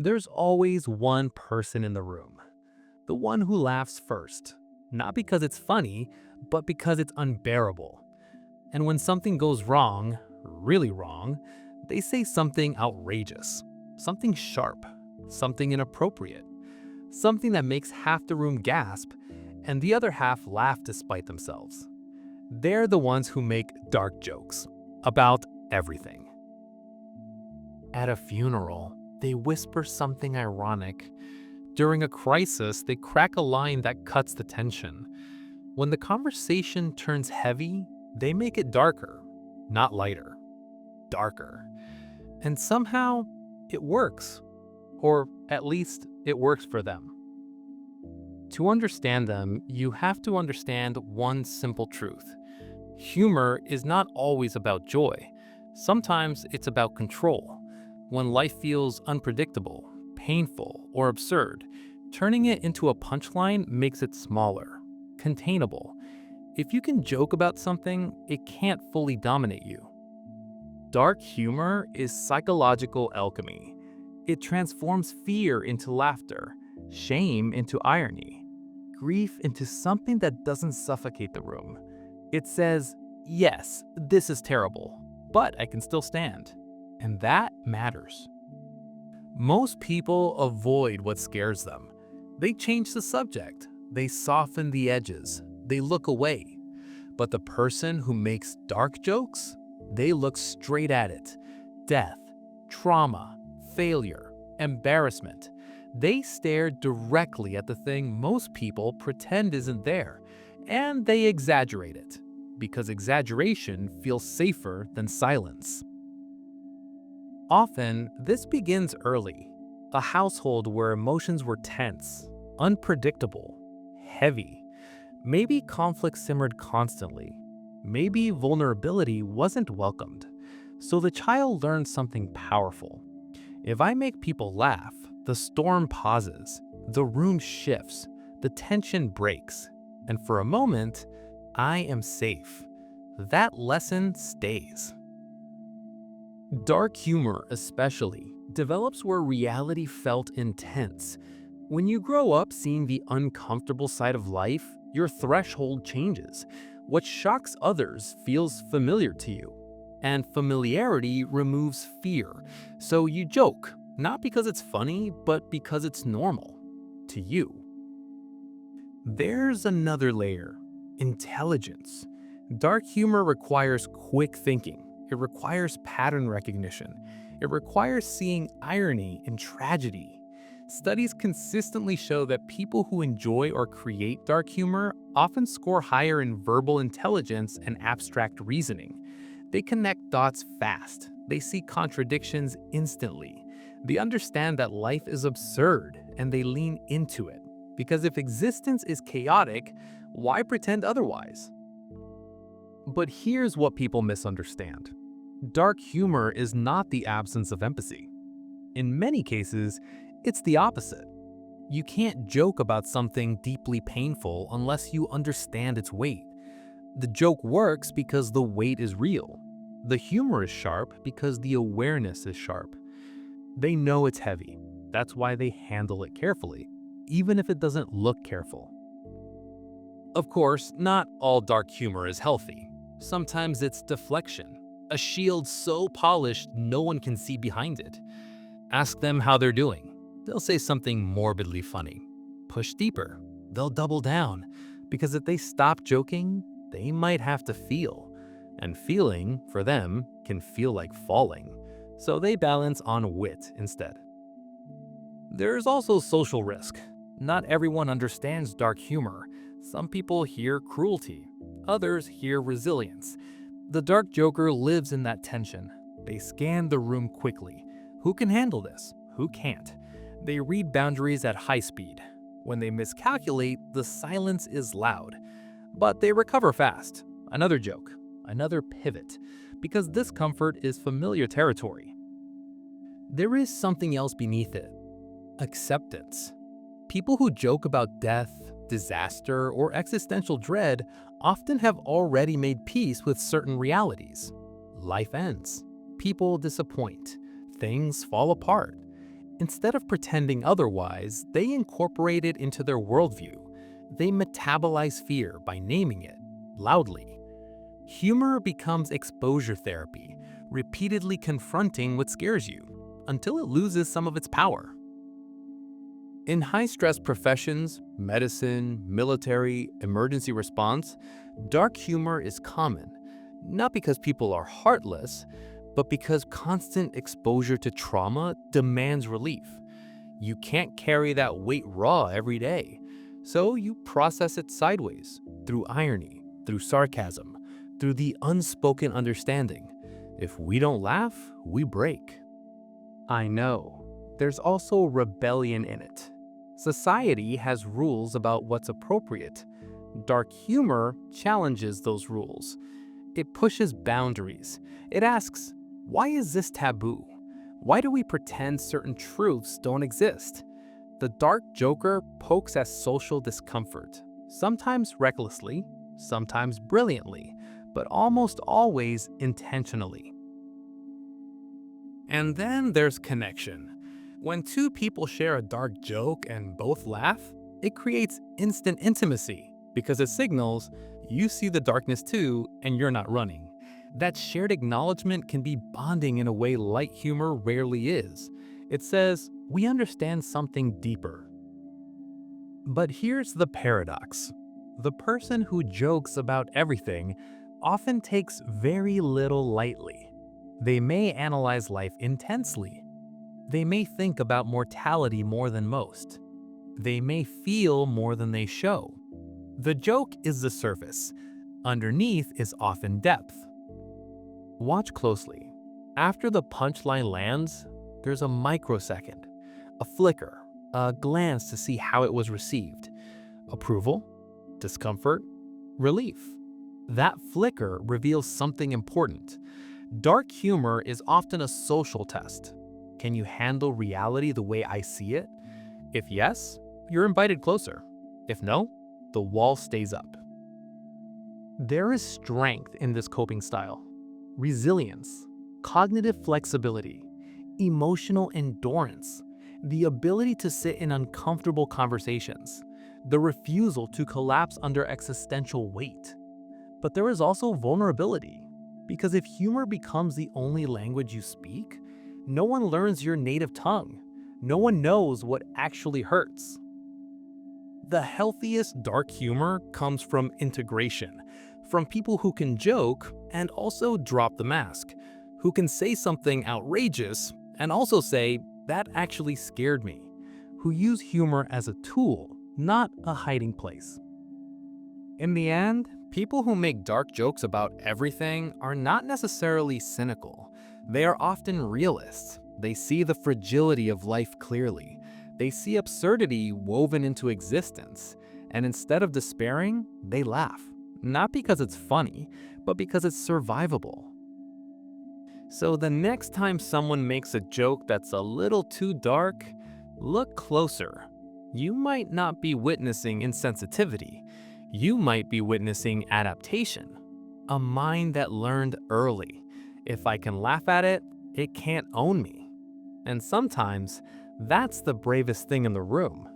There's always one person in the room, the one who laughs first, not because it's funny, but because it's unbearable. And when something goes wrong, really wrong, they say something outrageous, something sharp, something inappropriate, something that makes half the room gasp and the other half laugh despite themselves. They're the ones who make dark jokes about everything. At a funeral, they whisper something ironic. During a crisis, they crack a line that cuts the tension. When the conversation turns heavy, they make it darker, not lighter, darker. And somehow, it works. Or at least, it works for them. To understand them, you have to understand one simple truth. Humor is not always about joy. Sometimes it's about control. When life feels unpredictable, painful, or absurd, turning it into a punchline makes it smaller, containable. If you can joke about something, it can't fully dominate you. Dark humor is psychological alchemy. It transforms fear into laughter, shame into irony, grief into something that doesn't suffocate the room. It says, yes, this is terrible, but I can still stand. And that matters. Most people avoid what scares them. They change the subject, they soften the edges, they look away. But the person who makes dark jokes, they look straight at it. Death, trauma, failure, embarrassment. They stare directly at the thing most people pretend isn't there, and they exaggerate it, because exaggeration feels safer than silence. Often, this begins early, a household where emotions were tense, unpredictable, heavy. Maybe conflict simmered constantly. Maybe vulnerability wasn't welcomed. So the child learned something powerful. If I make people laugh, the storm pauses, the room shifts, the tension breaks, and for a moment, I am safe. That lesson stays. Dark humor, especially, develops where reality felt intense. When you grow up seeing the uncomfortable side of life, your threshold changes. What shocks others feels familiar to you. And familiarity removes fear. So you joke, not because it's funny, but because it's normal to you. There's another layer, intelligence. Dark humor requires quick thinking. It requires pattern recognition. It requires seeing irony in tragedy. Studies consistently show that people who enjoy or create dark humor often score higher in verbal intelligence and abstract reasoning. They connect dots fast. They see contradictions instantly. They understand that life is absurd and they lean into it. Because if existence is chaotic, why pretend otherwise? But here's what people misunderstand. Dark humor is not the absence of empathy. In many cases, it's the opposite. You can't joke about something deeply painful unless you understand its weight. The joke works because the weight is real. The humor is sharp because the awareness is sharp. They know it's heavy. That's why they handle it carefully, even if it doesn't look careful. Of course, not all dark humor is healthy. Sometimes it's deflection, a shield so polished no one can see behind it. Ask them how they're doing. They'll say something morbidly funny. Push deeper. They'll double down. Because if they stop joking, they might have to feel. And feeling, for them, can feel like falling. So they balance on wit instead. There's also social risk. Not everyone understands dark humor. Some people hear cruelty. Others hear resilience. The dark joker lives in that tension. They scan the room quickly. Who can handle this? Who can't? They read boundaries at high speed. When they miscalculate, the silence is loud. But they recover fast. Another joke. Another pivot. Because discomfort is familiar territory. There is something else beneath it. Acceptance. People who joke about death, disaster, or existential dread often have already made peace with certain realities. Life ends. People disappoint. Things fall apart. Instead of pretending otherwise, they incorporate it into their worldview. They metabolize fear by naming it loudly. Humor becomes exposure therapy, repeatedly confronting what scares you until it loses some of its power. In high-stress professions, medicine, military, emergency response, dark humor is common, not because people are heartless, but because constant exposure to trauma demands relief. You can't carry that weight raw every day, so you process it sideways, through irony, through sarcasm, through the unspoken understanding. If we don't laugh, we break. I know, there's also rebellion in it. Society has rules about what's appropriate. Dark humor challenges those rules. It pushes boundaries. It asks, why is this taboo? Why do we pretend certain truths don't exist? The dark joker pokes at social discomfort, sometimes recklessly, sometimes brilliantly, but almost always intentionally. And then there's connection. When two people share a dark joke and both laugh, it creates instant intimacy because it signals you see the darkness too and you're not running. That shared acknowledgement can be bonding in a way light humor rarely is. It says, we understand something deeper. But here's the paradox. The person who jokes about everything often takes very little lightly. They may analyze life intensely. They may think about mortality more than most. They may feel more than they show. The joke is the surface. Underneath is often depth. Watch closely. After the punchline lands, there's a microsecond, a flicker, a glance to see how it was received. Approval, discomfort, relief. That flicker reveals something important. Dark humor is often a social test. Can you handle reality the way I see it? If yes, you're invited closer. If no, the wall stays up. There is strength in this coping style. Resilience, cognitive flexibility, emotional endurance, the ability to sit in uncomfortable conversations, the refusal to collapse under existential weight. But there is also vulnerability, because if humor becomes the only language you speak, no one learns your native tongue. No one knows what actually hurts. The healthiest dark humor comes from integration, from people who can joke and also drop the mask, who can say something outrageous and also say, that actually scared me, who use humor as a tool, not a hiding place. In the end, people who make dark jokes about everything are not necessarily cynical. They are often realists. They see the fragility of life clearly. They see absurdity woven into existence. And instead of despairing, they laugh. Not because it's funny, but because it's survivable. So the next time someone makes a joke that's a little too dark, look closer. You might not be witnessing insensitivity. You might be witnessing adaptation. A mind that learned early. If I can laugh at it, it can't own me. And sometimes, that's the bravest thing in the room.